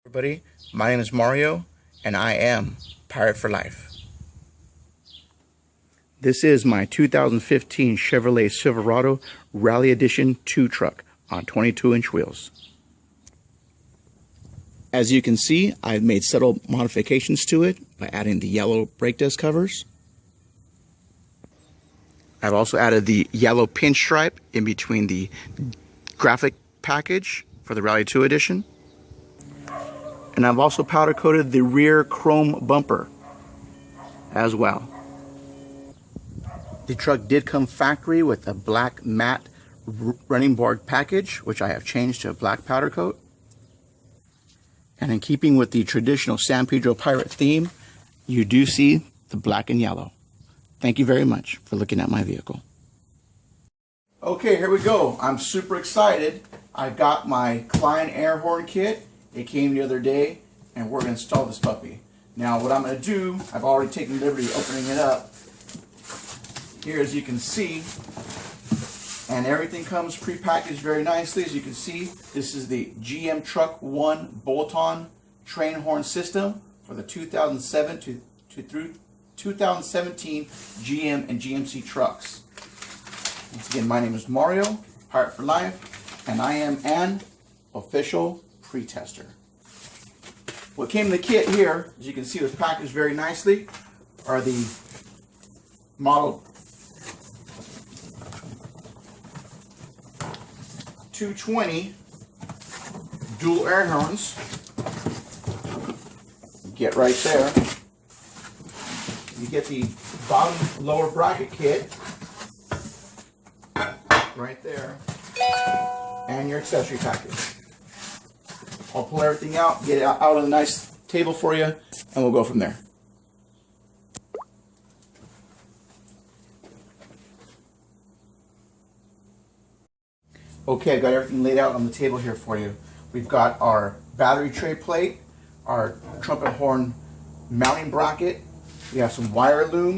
Everybody, my name is Mario and I am Pirate for Life. This is my 2015 Chevrolet Silverado Rally Edition 2 truck on 22-inch wheels. As you can see, I've made subtle modifications to it by adding the yellow brake disc covers. I've also added the yellow pinstripe in between the graphic package for the Rally 2 edition. And I've also powder coated the rear chrome bumper as well. The truck did come factory with a black matte running board package, which I have changed to a black powder coat. And in keeping with the traditional San Pedro Pirate theme, you do see the black and yellow. Thank you very much for looking at my vehicle. Okay, here we go. I'm super excited. I got my Klein air horn kit. It came the other day, and we're going to install this puppy. Now, what I'm going to do, I've already taken the liberty of opening it up. Here, as you can see, and everything comes pre-packaged very nicely. As you can see, this is the GMTRK 1 bolt-on train horn system for the 2007 through 2017 GM and GMC trucks. Once again, my name is Mario, Pirate for Life, and I am an official pre-tester. What came in the kit here, as you can see, was packaged very nicely, are the model 220 dual air horns. Get right there. You get the bottom lower bracket kit right there, and your accessory package. I'll pull everything out, get it out on a nice table for you, and we'll go from there. Okay, I've got everything laid out on the table here for you. We've got our battery tray plate, our trumpet horn mounting bracket. We have some wire loom,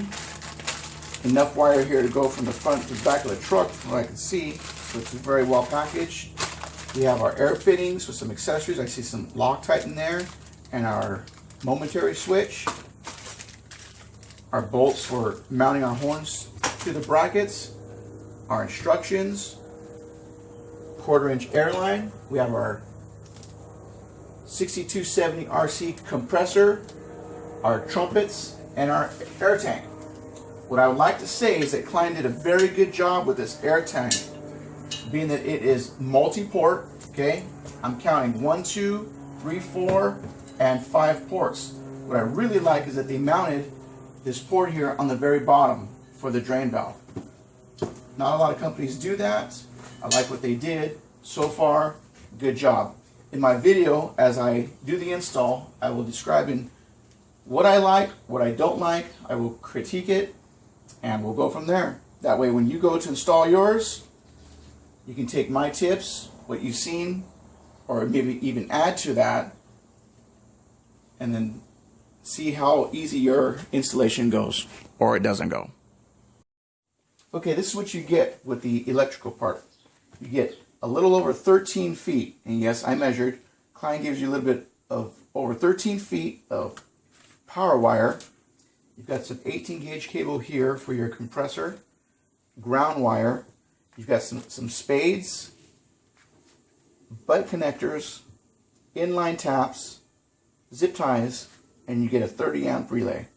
enough wire here to go from the front to the back of the truck from what I can see, so it's very well packaged. We have our air fittings with some accessories. I see some Loctite in there, and our momentary switch. Our bolts for mounting our horns to the brackets. Our instructions. 1/4-inch airline. We have our 6270 RC compressor, our trumpets, and our air tank. What I would like to say is that Klein did a very good job with this air tank, being that it is multi-port. Okay, I'm counting 1, 2, 3, 4, and 5 ports. What I really like is that they mounted this port here on the very bottom for the drain valve. Not a lot of companies do that. I like what they did. So far, good job. In my video, as I do the install, I will describe in what I like, what I don't like. I will critique it, and we'll go from there. That way, when you go to install yours, you can take my tips, what you've seen, or maybe even add to that, and then see how easy your installation goes, or it doesn't go. Okay, this is what you get with the electrical part. You get a little over 13 feet, and yes, I measured. Klein gives you a little bit of over 13 feet of power wire. You've got some 18 gauge cable here for your compressor, ground wire. You've got some spades, butt connectors, inline taps, zip ties, and you get a 30 amp relay.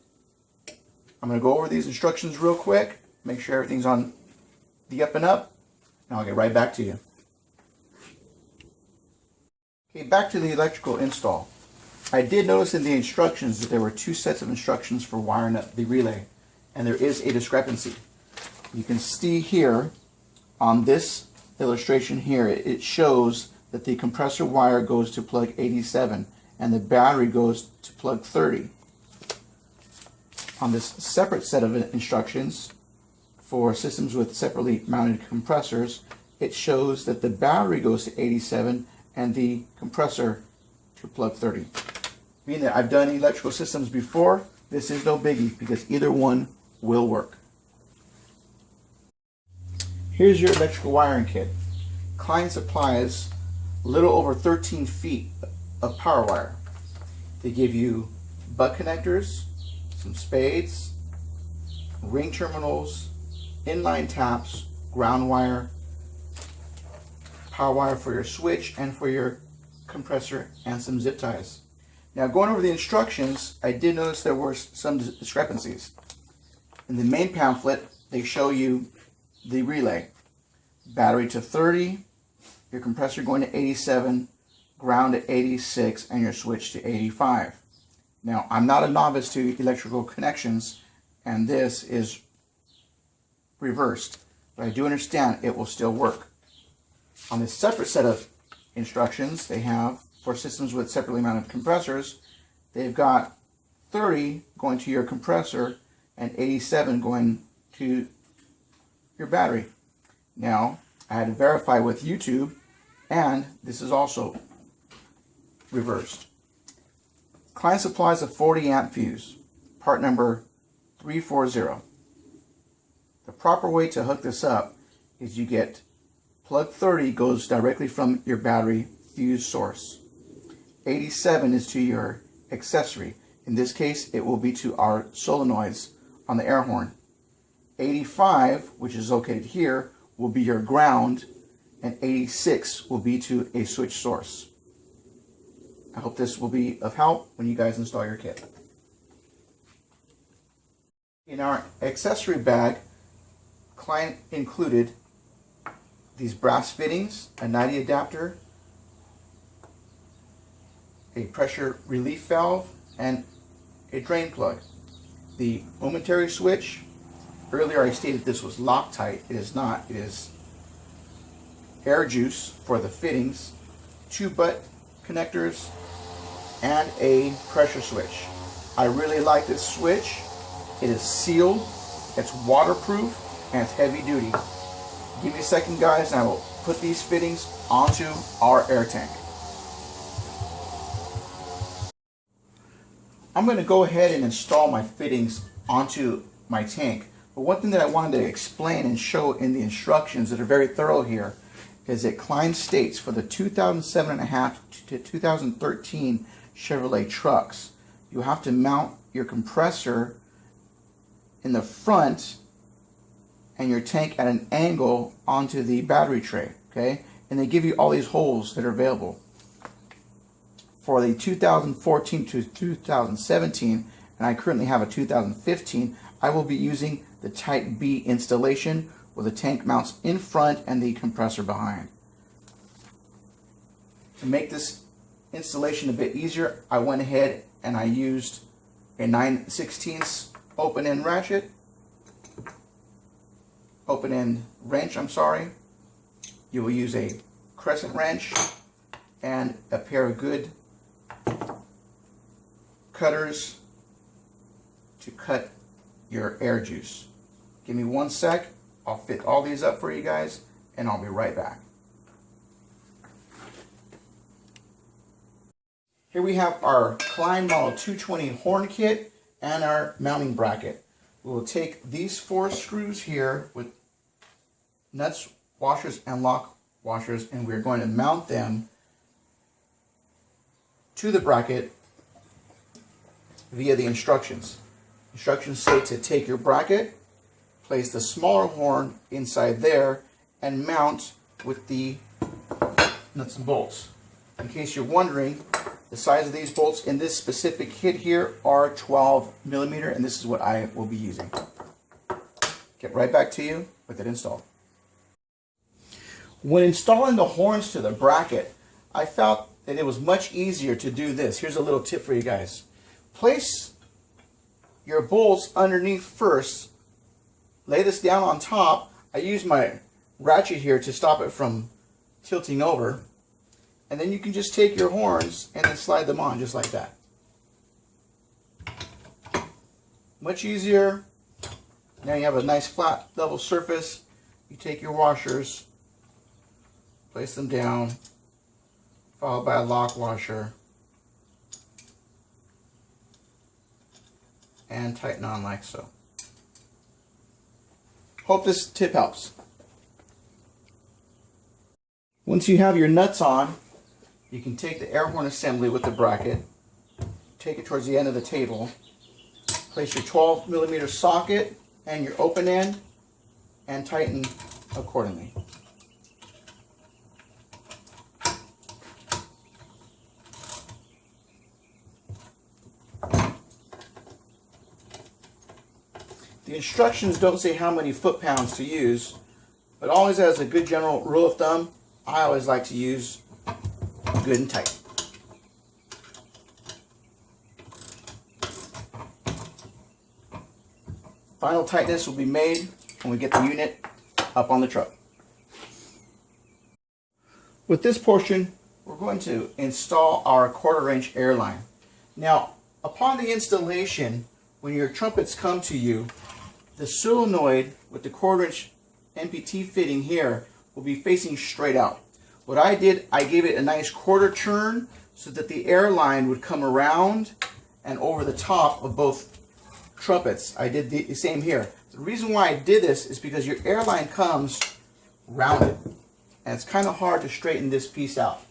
I'm going to go over these instructions real quick, make sure everything's on the up and up, and I'll get right back to you. Okay, back to the electrical install. I did notice in the instructions that there were 2 sets of instructions for wiring up the relay, and there is a discrepancy. You can see here on this illustration here, it shows that the compressor wire goes to plug 87 and the battery goes to plug 30. On this separate set of instructions for systems with separately mounted compressors, it shows that the battery goes to 87 and the compressor to plug 30. Being that I've done electrical systems before, this is no biggie because either one will work. Here's your electrical wiring kit. Klein supplies a little over 13 feet of power wire. They give you butt connectors, some spades, ring terminals, inline taps, ground wire, power wire for your switch and for your compressor, and some zip ties. Now, going over the instructions, I did notice there were some discrepancies. In the main pamphlet, they show you the relay. Battery to 30, your compressor going to 87, ground to 86, and your switch to 85. Now, I'm not a novice to electrical connections, and this is reversed, but I do understand it will still work. On this separate set of instructions they have for systems with separately mounted compressors, they've got 30 going to your compressor and 87 going to your battery. Now, I had to verify with YouTube, and this is also reversed. Klein supplies a 40 amp fuse, part number 340. The proper way to hook this up is you get plug 30 goes directly from your battery fuse source. 87 is to your accessory. In this case, it will be to our solenoids on the air horn. 85, which is located here, will be your ground, and 86 will be to a switch source. I hope this will be of help when you guys install your kit. In our accessory bag, Klein included these brass fittings, a 90 adapter, a pressure relief valve, and a drain plug. The momentary switch, earlier I stated this was Loctite. It is not. It is air juice for the fittings, 2 butt connectors, and a pressure switch. I really like this switch. It is sealed, it's waterproof, and it's heavy duty. Give me a second, guys, and I will put these fittings onto our air tank. I'm going to go ahead and install my fittings onto my tank. But one thing that I wanted to explain and show in the instructions that are very thorough here is that Klein states for the 2007.5 to 2013 Chevrolet trucks, you have to mount your compressor in the front and your tank at an angle onto the battery tray, okay? And they give you all these holes that are available. For the 2014 to 2017, and I currently have a 2015, I will be using the Type B installation where the tank mounts in front and the compressor behind. To make this installation a bit easier, I went ahead and I used a 9/16 open-end ratchet, open-end wrench, You will use a crescent wrench and a pair of good cutters to cut your air juice. Give me 1 sec. I'll fit all these up for you guys, and I'll be right back. Here we have our Klein Model 220 horn kit and our mounting bracket. We will take these 4 screws here with nuts, washers, and lock washers, and we're going to mount them to the bracket via the instructions. Instructions say to take your bracket, place the smaller horn inside there, and mount with the nuts and bolts. In case you're wondering, the size of these bolts in this specific kit here are 12mm, and this is what I will be using. Get right back to you with it installed. When installing the horns to the bracket, I felt that it was much easier to do this. Here's a little tip for you guys. Place your bolts underneath first. Lay this down on top. I use my ratchet here to stop it from tilting over. And then you can just take your horns and then slide them on just like that. Much easier. Now you have a nice flat level surface. You take your washers, place them down, followed by a lock washer, and tighten on like so. Hope this tip helps. Once you have your nuts on, you can take the air horn assembly with the bracket, take it towards the end of the table. Place your 12mm socket and your open end and tighten accordingly. The instructions don't say how many foot-pounds to use, but always as a good general rule of thumb, I always like to use good and tight. Final tightness will be made when we get the unit up on the truck. With this portion, we're going to install our 1/4-inch air line. Now, upon the installation, when your trumpets come to you, the solenoid with the 1/4-inch NPT fitting here will be facing straight out. What I did, I gave it a nice 1/4 turn so that the air line would come around and over the top of both trumpets. I did the same here. The reason why I did this is because your air line comes rounded, and it's kind of hard to straighten this piece out.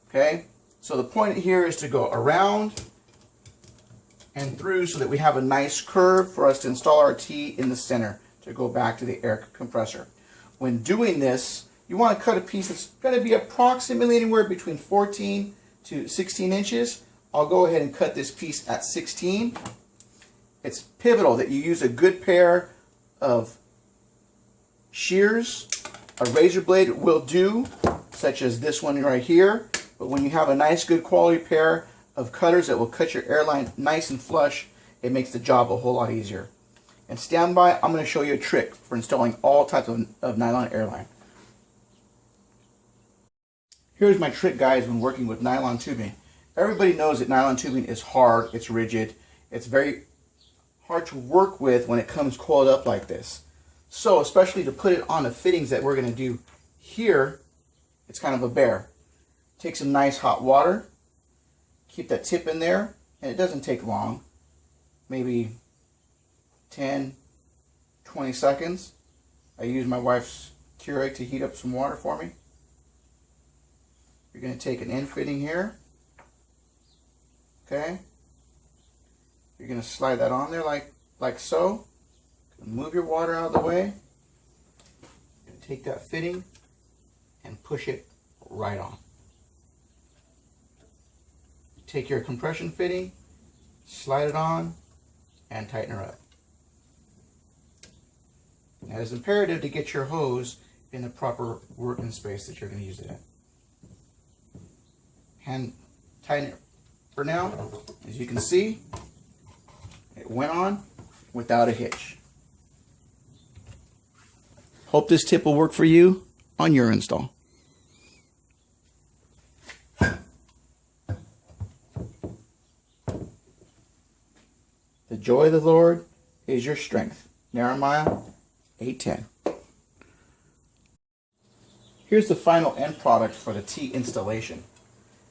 Okay, so the point here is to go around and through so that we have a nice curve for us to install our T in the center to go back to the air compressor. When doing this, you want to cut a piece that's going to be approximately anywhere between 14 to 16 inches. I'll go ahead and cut this piece at 16. It's pivotal that you use a good pair of shears. A razor blade will do, such as this one right here, but when you have a nice good quality pair of cutters that will cut your airline nice and flush, it makes the job a whole lot easier. And stand by, I'm going to show you a trick for installing all types of nylon airline. Here's my trick, guys, when working with nylon tubing. Everybody knows that nylon tubing is hard, it's rigid, it's very hard to work with when it comes coiled up like this. So, especially to put it on the fittings that we're going to do here, it's kind of a bear. Take some nice hot water, keep that tip in there, and it doesn't take long, maybe 10, 20 seconds. I use my wife's Keurig to heat up some water for me. You're going to take an end fitting here, okay? You're going to slide that on there like so. Move your water out of the way. You're going to take that fitting and push it right on. Take your compression fitting, slide it on, and tighten her up. Now, it's imperative to get your hose in the proper working space that you're going to use it in. Hand tighten it for now. As you can see, it went on without a hitch. Hope this tip will work for you on your install. The joy of the Lord is your strength. Nehemiah 8:10. Here's the final end product for the T installation.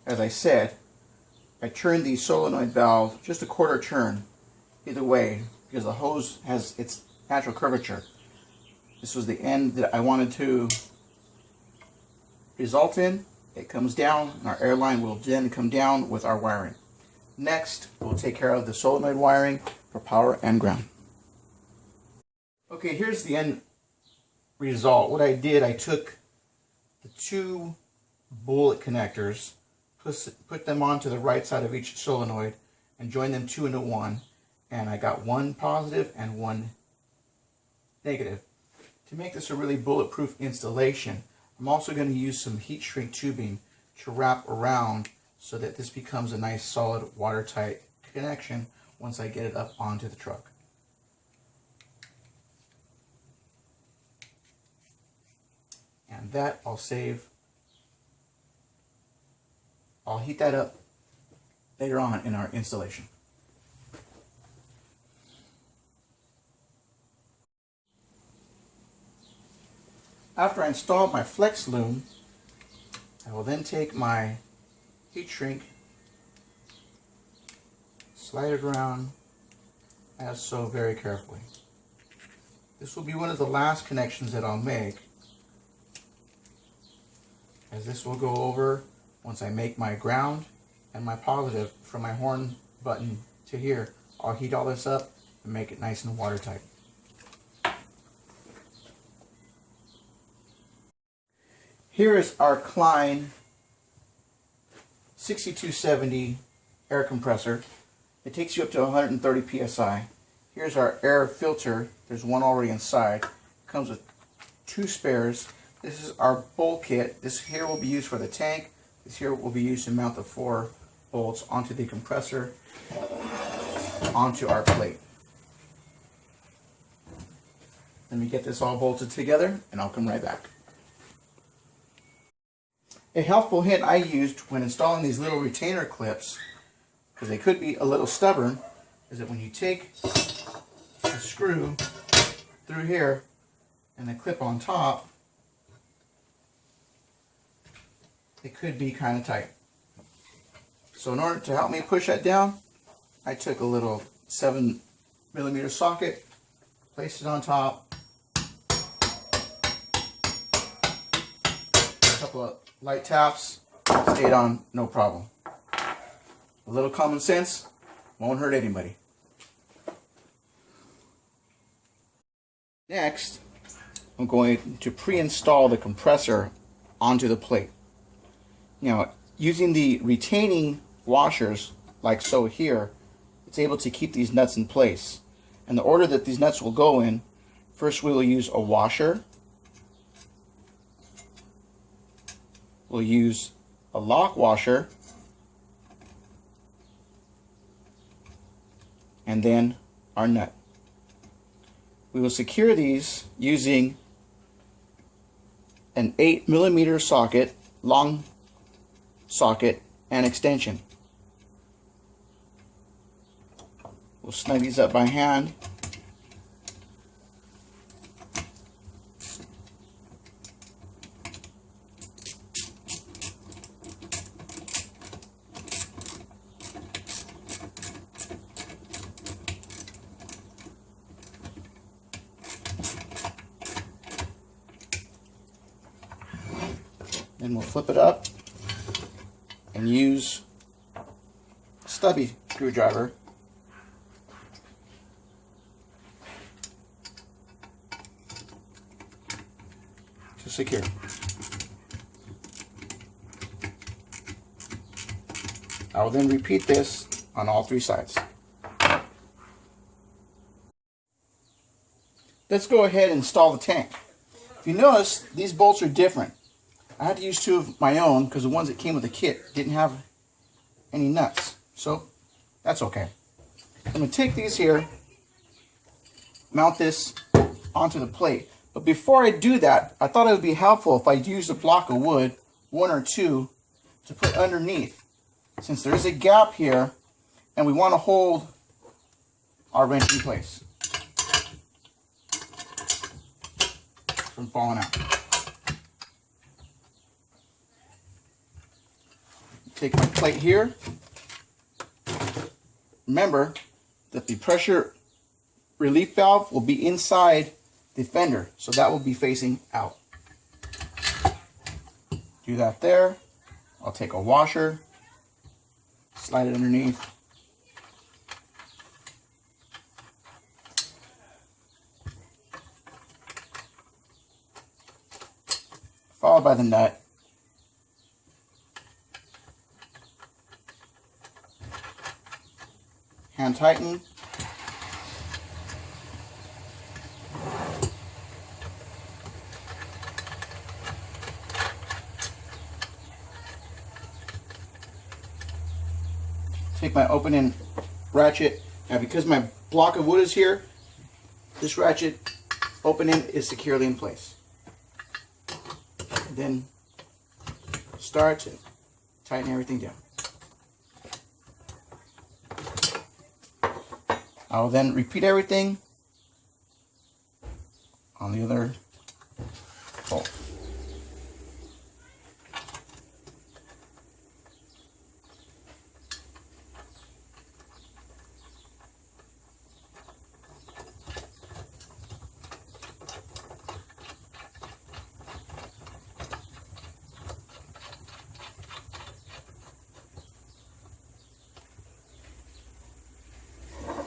As I said, I turned the solenoid valve just a 1/4 turn either way because the hose has its natural curvature. This was the end that I wanted to result in. It comes down, and our air line will then come down with our wiring. Next, we'll take care of the solenoid wiring for power and ground. Okay, here's the end result. What I did, I took the 2 bullet connectors, put them onto the right side of each solenoid, and joined them 2 into 1. And I got 1 positive and 1 negative. To make this a really bulletproof installation, I'm also going to use some heat shrink tubing to wrap around so that this becomes a nice solid watertight connection once I get it up onto the truck. And that I'll heat that up later on in our installation. After I install my flex loom, I will then take my heat shrink, slide it around as so very carefully. This will be one of the last connections that I'll make, as this will go over once I make my ground and my positive from my horn button to here. I'll heat all this up and make it nice and watertight. Here is our Klein 6270 air compressor. It takes you up to 130 psi. Here's our air filter. There's one already inside. It comes with 2 spares. This is our bolt kit. This here will be used for the tank. This here will be used to mount the 4 bolts onto the compressor, onto our plate. Let me get this all bolted together and I'll come right back. A helpful hint I used when installing these little retainer clips, because they could be a little stubborn, is that when you take the screw through here and the clip on top, it could be kind of tight. So in order to help me push that down, I took a little 7mm socket, placed it on top, a couple of light taps, stayed on no problem. A little common sense won't hurt anybody. Next, I'm going to pre-install the compressor onto the plate. Now, using the retaining washers, like so here, it's able to keep these nuts in place. And the order that these nuts will go in, first we will use a washer. We'll use a lock washer, and then our nut. We will secure these using an 8mm socket, long socket, and extension. We'll snug these up by hand. Then we'll flip it up and use a stubby screwdriver to secure. I will then repeat this on all 3 sides. Let's go ahead and install the tank. If you notice, these bolts are different. I had to use 2 of my own because the ones that came with the kit didn't have any nuts. So that's okay. I'm going to take these here, mount this onto the plate. But before I do that, I thought it would be helpful if I used a block of wood, 1 or 2, to put underneath. Since there's a gap here and we want to hold our wrench in place from falling out. Take my plate here. Remember that the pressure relief valve will be inside the fender, so that will be facing out. Do that there. I'll take a washer, slide it underneath. Followed by the nut. Hand tighten. Take my opening ratchet. Now because my block of wood is here, this ratchet opening is securely in place. Then start to tighten everything down. I will then repeat everything on the other bolt.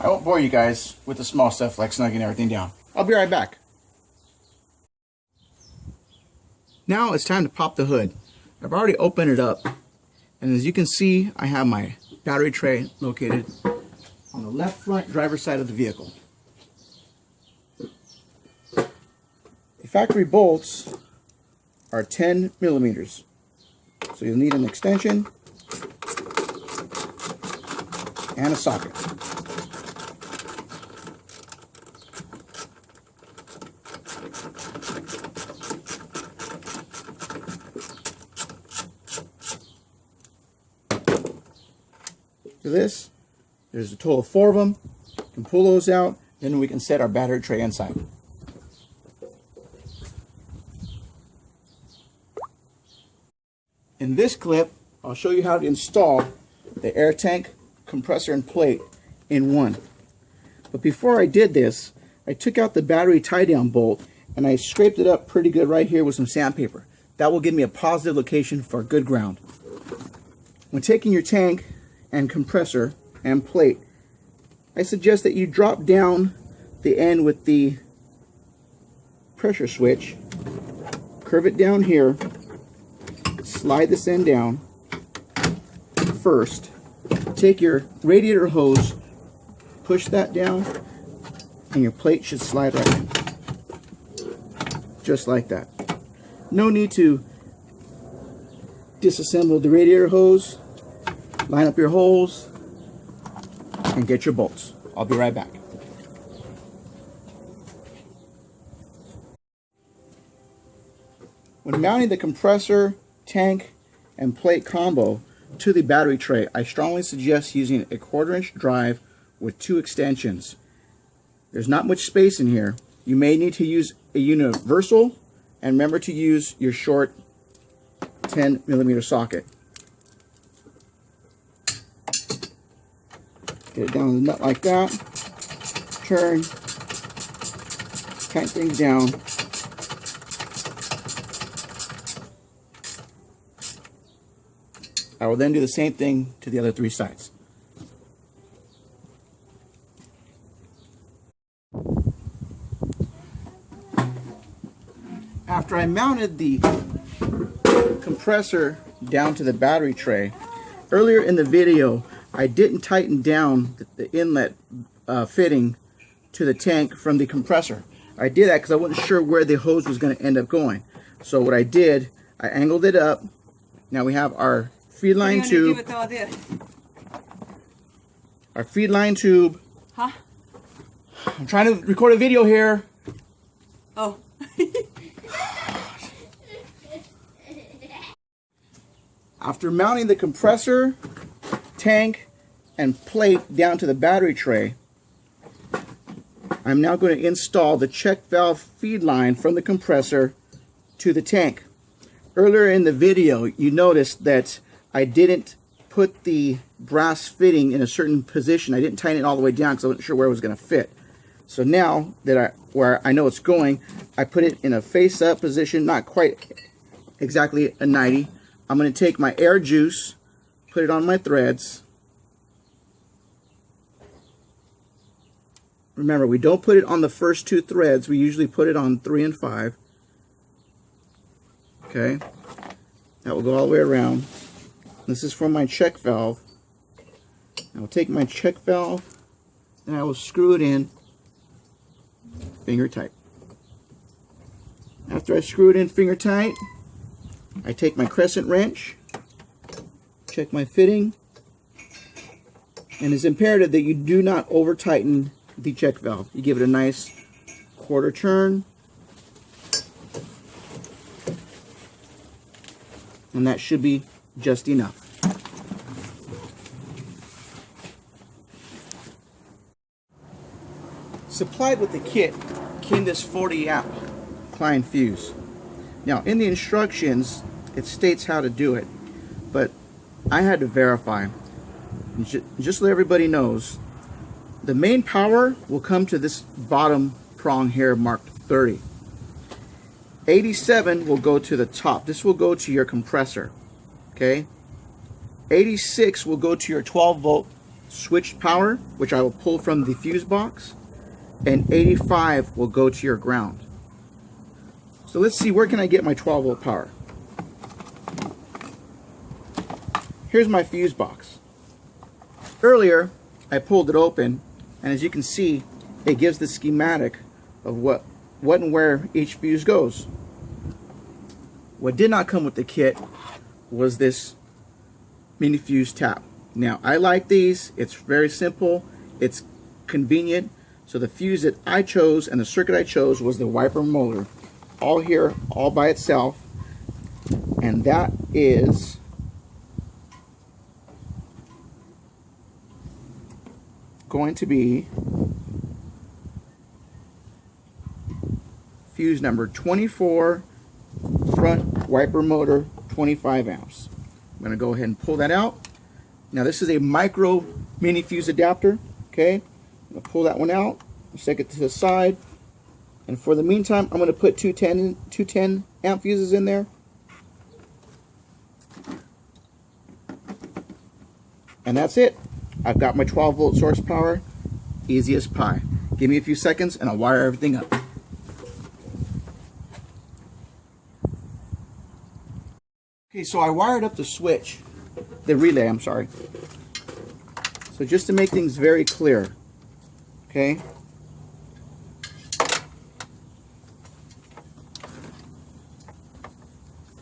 I won't bore you guys with the small stuff like snugging everything down. I'll be right back. Now it's time to pop the hood. I've already opened it up, and as you can see, I have my battery tray located on the left front driver's side of the vehicle. The factory bolts are 10 millimeters, so you'll need an extension and a socket. For this, there's a total of 4 of them. You can pull those out, then we can set our battery tray inside. In this clip, I'll show you how to install the air tank, compressor, and plate in one. But before I did this, I took out the battery tie-down bolt and I scraped it up pretty good right here with some sandpaper. That will give me a positive location for good ground. When taking your tank and compressor and plate, I suggest that you drop down the end with the pressure switch, curve it down here, slide this end down first, take your radiator hose, push that down, and your plate should slide right in. Just like that. No need to disassemble the radiator hose. Line up your holes and get your bolts. I'll be right back. When mounting the compressor, tank, and plate combo to the battery tray, I strongly suggest using a 1/4-inch drive with 2 extensions. There's not much space in here. You may need to use a universal, and remember to use your short 10 millimeter socket. Get it down the nut like that. Turn. Tighten things down. I will then do the same thing to the other 3 sides. After I mounted the compressor down to the battery tray, earlier in the video I didn't tighten down the inlet fitting to the tank from the compressor. I did that because I wasn't sure where the hose was going to end up going. So what I did, I angled it up. Now we have our feed line tube. Our feed line tube. Huh? I'm trying to record a video here. Oh. After mounting the compressor, tank, and plate down to the battery tray, I'm now going to install the check valve feed line from the compressor to the tank. Earlier in the video, you noticed that I didn't put the brass fitting in a certain position. I didn't tighten it all the way down because I wasn't sure where it was going to fit. So now that where I know it's going, I put it in a face-up position, not quite exactly a 90. I'm going to take my air juice, put it on my threads. Remember, we don't put it on the first 2 threads. We usually put it on 3 and 5. Okay, that will go all the way around. This is for my check valve. I will take my check valve and I will screw it in finger tight. After I screw it in finger tight, I take my crescent wrench, check my fitting, and it's imperative that you do not over tighten the check valve. You give it a nice 1/4 turn, and that should be just enough. Supplied with the kit came this 40 amp Klein fuse. Now in the instructions it states how to do it, but I had to verify. Just so everybody knows, the main power will come to this bottom prong here marked 30. 87 will go to the top. This will go to your compressor. Okay? 86 will go to your 12 volt switched power, which I will pull from the fuse box, and 85 will go to your ground. So let's see, where can I get my 12 volt power? Here's my fuse box. Earlier, I pulled it open, and as you can see, it gives the schematic of what and where each fuse goes. What did not come with the kit was this mini fuse tap. Now, I like these. It's very simple. It's convenient. So the fuse that I chose and the circuit I chose was the wiper motor. All here, all by itself. And that is going to be fuse number 24, front wiper motor, 25 amps. I'm going to go ahead and pull that out. Now this is a micro mini fuse adapter. Okay, I'm going to pull that one out, stick it to the side, and for the meantime I'm going to put two 10 amp fuses in there. And that's it. I've got my 12 volt source power, easy as pie. Give me a few seconds and I'll wire everything up. Okay, so I wired up the switch, the relay, I'm sorry. So just to make things very clear, okay?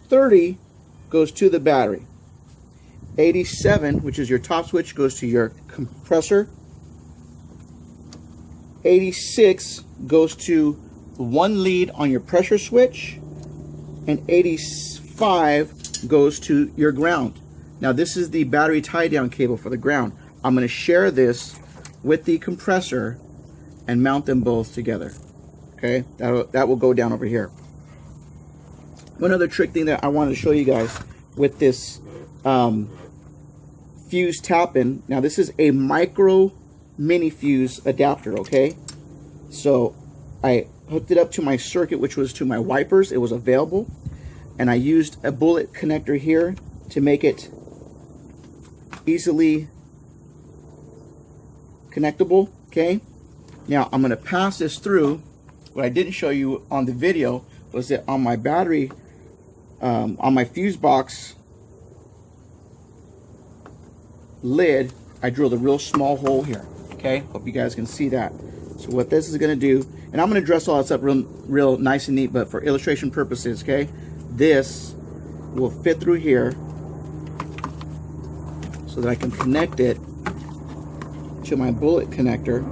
$30 goes to the battery. 87, which is your top switch, goes to your compressor. 86 goes to one lead on your pressure switch, and 85 goes to your ground. Now this is the battery tie down cable for the ground. I'm going to share this with the compressor and mount them both together. Okay, that will go down over here. One other trick thing that I wanted to show you guys with this fuse tap-in. Now this is a micro mini fuse adapter, okay? So I hooked it up to my circuit, which was to my wipers. It was available, and I used a bullet connector here to make it easily connectable. Okay, now I'm going to pass this through. What I didn't show you on the video was that on my battery, on my fuse box lid, I drilled a real small hole here. Okay, hope you guys can see that. So what this is going to do, and I'm going to dress all this up real nice and neat, but for illustration purposes, okay, this will fit through here so that I can connect it to my bullet connector.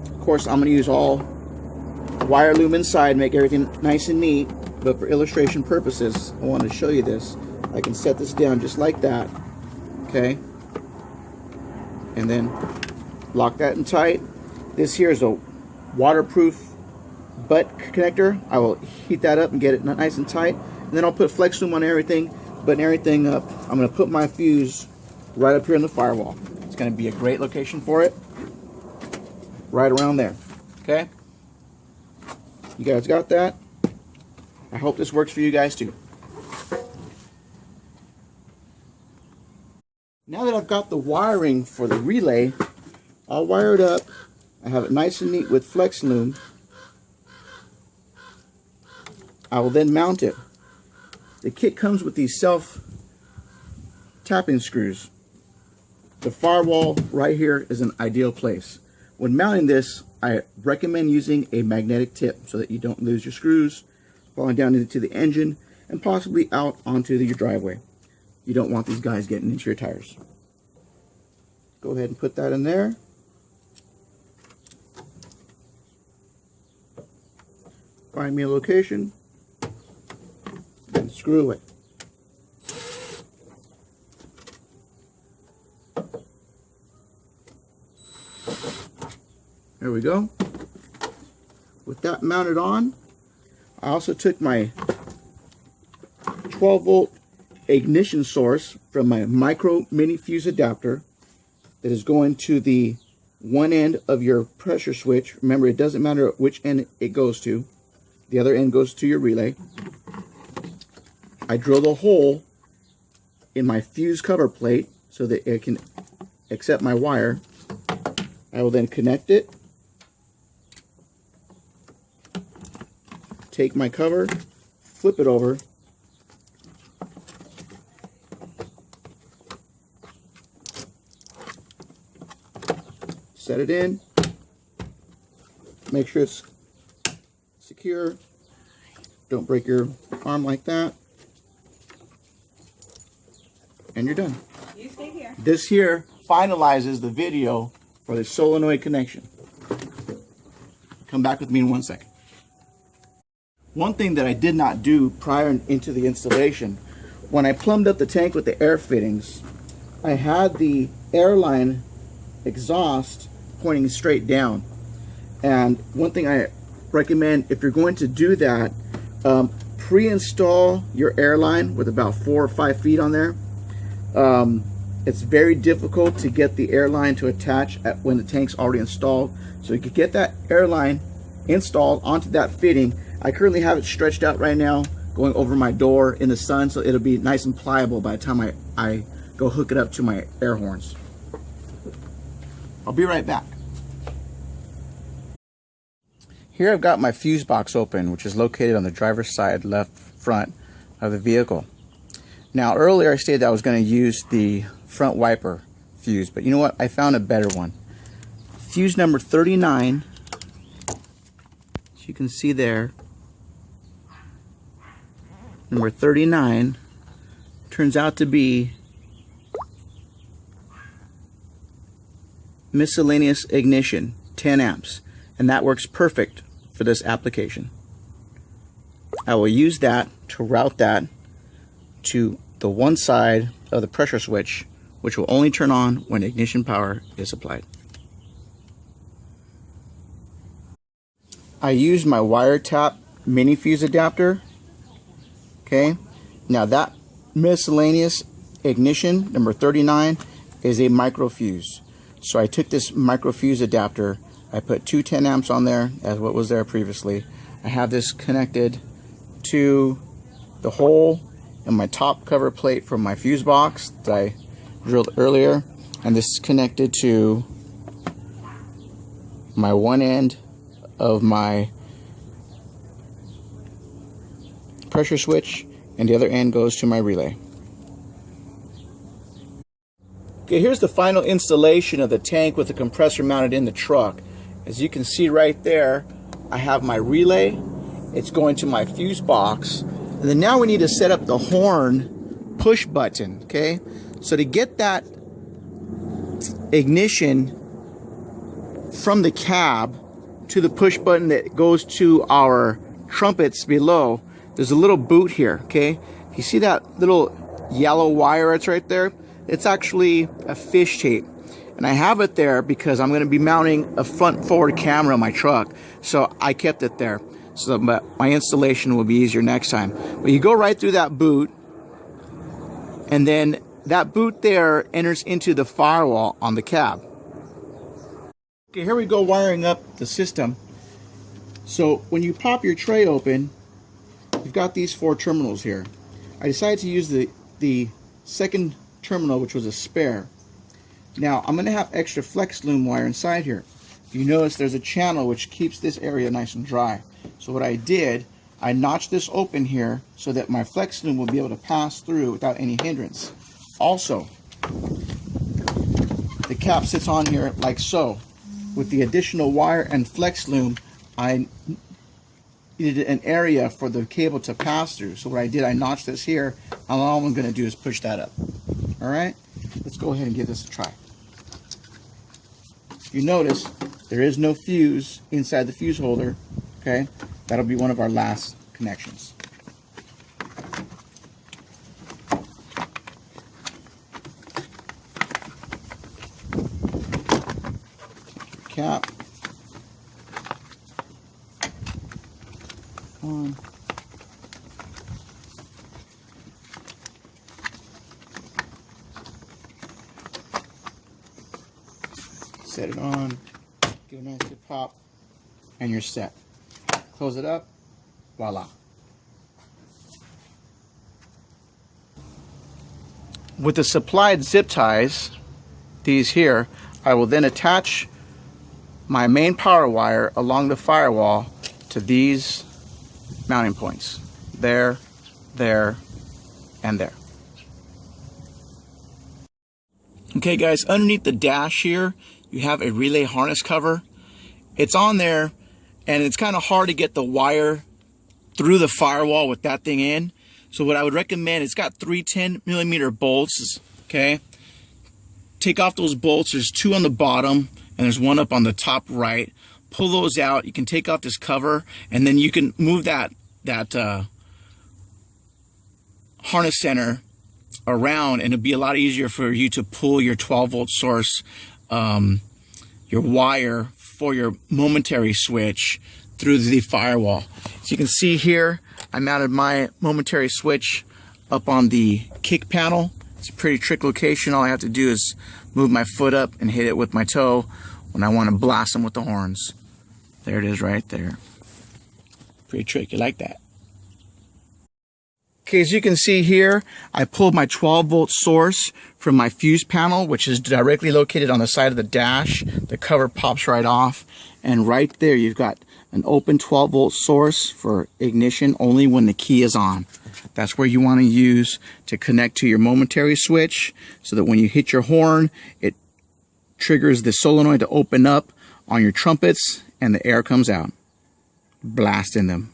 Of course, I'm going to use all wire loom inside, make everything nice and neat, but for illustration purposes, I wanted to show you this. I can set this down just like that, okay, and then lock that in tight. This here is a waterproof butt connector. I will heat that up and get it nice and tight, and then I'll put flex loom on everything, button everything up. I'm going to put my fuse right up here in the firewall. It's going to be a great location for it, right around there. Okay, you guys got that? I hope this works for you guys too. Now that I've got the wiring for the relay, I'll wire it up. I have it nice and neat with flex loom. I will then mount it. The kit comes with these self tapping screws. The firewall right here is an ideal place. When mounting this, I recommend using a magnetic tip so that you don't lose your screws falling down into the engine and possibly out onto your driveway. You don't want these guys getting into your tires. Go ahead and put that in there. Find me a location and screw it. There we go. With that mounted on, I also took my 12 volt ignition source from my micro mini fuse adapter that is going to the one end of your pressure switch. Remember, it doesn't matter which end it goes to. The other end goes to your relay. I drilled a hole in my fuse cover plate so that it can accept my wire. I will then connect it, take my cover, flip it over, set it in, make sure it's secure, don't break your arm like that, and you're done. You stay here. This here finalizes the video for the solenoid connection. Come back with me in 1 second. One thing that I did not do prior into the installation, when I plumbed up the tank with the air fittings, I had the airline exhaust pointing straight down. And one thing I recommend, if you're going to do that, pre-install your airline with about 4 or 5 feet on there. It's very difficult to get the airline to attach when the tank's already installed. So you could get that airline installed onto that fitting. I currently have it stretched out right now, going over my door in the sun, so it'll be nice and pliable by the time I go hook it up to my air horns. I'll be right back. Here I've got my fuse box open, which is located on the driver's side left front of the vehicle. Now earlier I stated that I was going to use the front wiper fuse, but you know what? I found a better one. Fuse number 39, as you can see there, number 39 turns out to be miscellaneous ignition, 10 amps, and that works perfect for this application. I will use that to route that to the one side of the pressure switch, which will only turn on when ignition power is applied. I used my wire tap mini fuse adapter. Okay, now that miscellaneous ignition number 39 is a micro fuse. So I took this micro fuse adapter, I put 2 10 amps on there as what was there previously. I have this connected to the hole in my top cover plate from my fuse box that I drilled earlier, and this is connected to my one end of my pressure switch, and the other end goes to my relay. Okay, here's the final installation of the tank with the compressor mounted in the truck. As you can see right there, I have my relay, it's going to my fuse box, and then now we need to set up the horn push button. Okay, so to get that ignition from the cab to the push button that goes to our trumpets below, there's a little boot here. Okay, you see that little yellow wire that's right there? It's actually a fish tape, and I have it there because I'm going to be mounting a front forward camera on my truck, so I kept it there so that my installation will be easier next time. But you go right through that boot, and then that boot there enters into the firewall on the cab. Okay, here we go wiring up the system. So when you pop your tray open, you've got these 4 terminals here. I decided to use the second terminal, which was a spare. Now I'm going to have extra flex loom wire inside here. You notice there's a channel which keeps this area nice and dry. So what I did, I notched this open here so that my flex loom will be able to pass through without any hindrance. Also, the cap sits on here like so. With the additional wire and flex loom, I needed an area for the cable to pass through. So what I did, I notched this here, and all I'm going to do is push that up. Alright, let's go ahead and give this a try. You notice there is no fuse inside the fuse holder. Okay, that'll be one of our last connections. Cap on. Set it on, give a nice good pop, and you're set. Close it up, voila. With the supplied zip ties, these here, I will then attach my main power wire along the firewall to these mounting points. There, there, and there. Okay guys, underneath the dash here, you have a relay harness cover. It's on there, and it's kind of hard to get the wire through the firewall with that thing in. So what I would recommend, it's got 3 10mm bolts, okay? Take off those bolts. There's 2 on the bottom, and there's 1 up on the top right. Pull those out. You can take off this cover, and then you can move that harness center around, and it'll be a lot easier for you to pull your 12-volt source, your wire for your momentary switch through the firewall. So you can see here, I mounted my momentary switch up on the kick panel. It's a pretty trick location. All I have to do is move my foot up and hit it with my toe when I want to blast them with the horns. There it is right there. Pretty tricky, like that. Okay, as you can see here, I pulled my 12-volt source from my fuse panel, which is directly located on the side of the dash. The cover pops right off, and right there you've got an open 12-volt source for ignition only when the key is on. That's where you want to use to connect to your momentary switch, so that when you hit your horn, it triggers the solenoid to open up on your trumpets, and the air comes out, blasting them.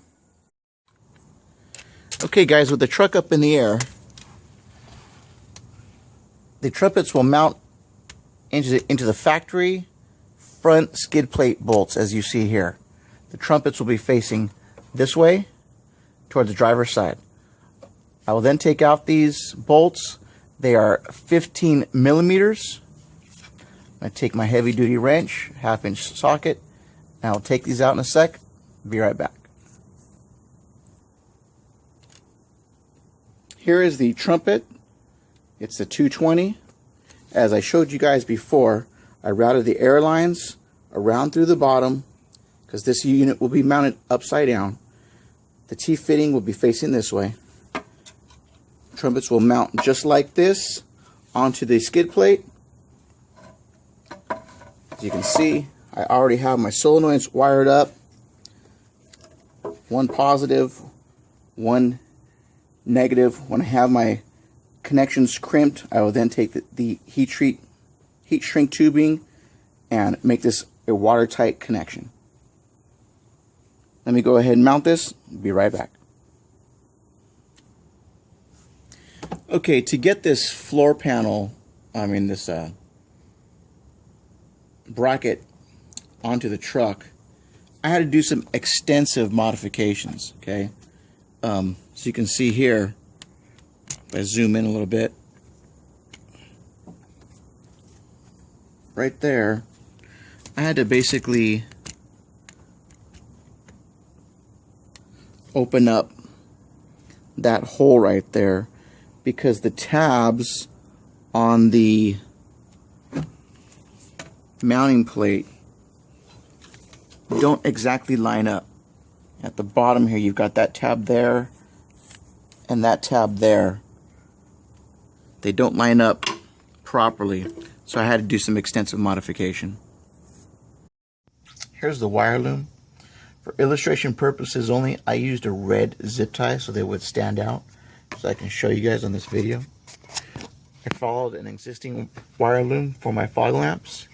Okay guys, with the truck up in the air, the trumpets will mount into the factory front skid plate bolts, as you see here. The trumpets will be facing this way toward the driver's side. I will then take out these bolts. They are 15mm. I take my heavy duty wrench, 1/2-inch socket, and I'll take these out in a sec. Be right back. Here is the trumpet. It's the 220. As I showed you guys before, I routed the air lines around through the bottom, because this unit will be mounted upside down. The T-fitting will be facing this way. Trumpets will mount just like this onto the skid plate. As you can see, I already have my solenoids wired up. 1 positive, 1 negative. When I have my connections crimped, I will then take the heat shrink tubing and make this a watertight connection. Let me go ahead and mount this. Be right back. Okay, to get this floor panel, this bracket onto the truck, I had to do some extensive modifications. Okay, so you can see here, if I zoom in a little bit, right there, I had to basically open up that hole right there, because the tabs on the mounting plate don't exactly line up. At the bottom here, you've got that tab there and that tab there. They don't line up properly, so I had to do some extensive modification. Here's the wire loom. For illustration purposes only, I used a red zip tie so they would stand out, so I can show you guys on this video. I followed an existing wire loom for my fog lamps,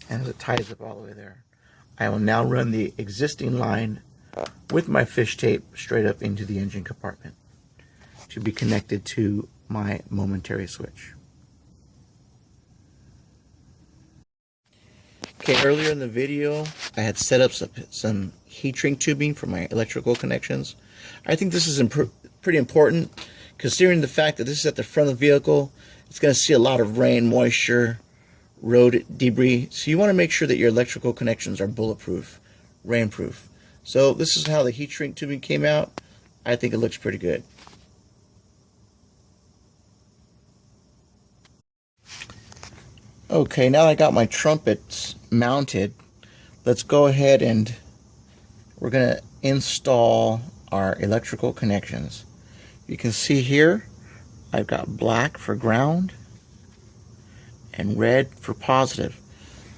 and it ties up all the way there. I will now run the existing line with my fish tape straight up into the engine compartment to be connected to my momentary switch. Okay, earlier in the video, I had set up some heat shrink tubing for my electrical connections. I think this is pretty important, considering the fact that this is at the front of the vehicle. It's going to see a lot of rain, moisture, road debris. So you want to make sure that your electrical connections are bulletproof, rainproof. So this is how the heat shrink tubing came out. I think it looks pretty good. Okay, now that I got my trumpets mounted, let's go ahead and we're going to install our electrical connections. You can see here, I've got black for ground and red for positive.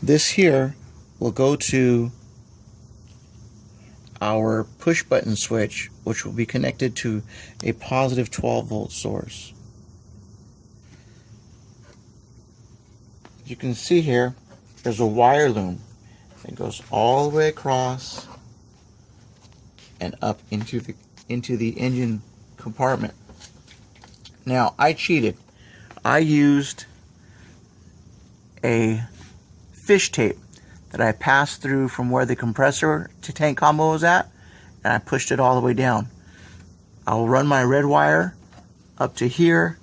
This here will go to our push button switch, which will be connected to a positive 12 volt source. As you can see here, there's a wire loom that goes all the way across and up into the engine compartment. Now, I cheated. I used a fish tape that I passed through from where the compressor to tank combo was at, and I pushed it all the way down. I'll run my red wire up to here,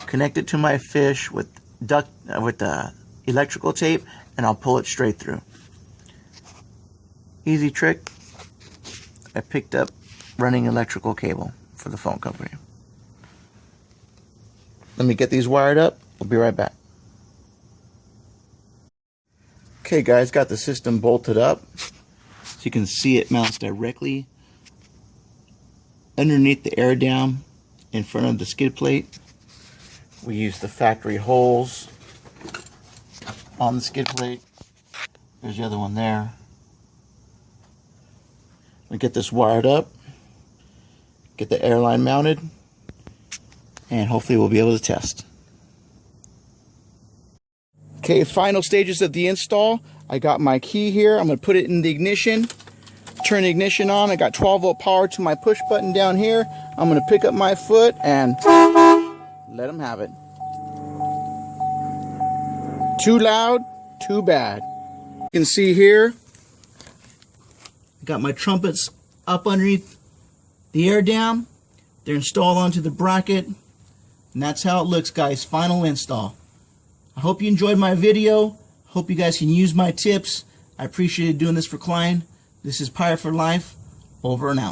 connect it to my fish with the electrical tape, and I'll pull it straight through. Easy trick. I picked up running electrical cable for the phone company. Let me get these wired up. We'll be right back. Okay guys, got the system bolted up. So you can see it mounts directly underneath the air dam in front of the skid plate. We use the factory holes on the skid plate. There's the other one there. We get this wired up, get the airline mounted, and hopefully we'll be able to test. Okay, final stages of the install. I got my key here. I'm going to put it in the ignition, turn the ignition on. I got 12 volt power to my push button down here. I'm going to pick up my foot and let them have it. Too loud, too bad. You can see here, I got my trumpets up underneath the air dam. They're installed onto the bracket, and that's how it looks, guys. Final install. I hope you enjoyed my video. Hope you guys can use my tips. I appreciated doing this for Klein. This is Pyre for Life. Over and out.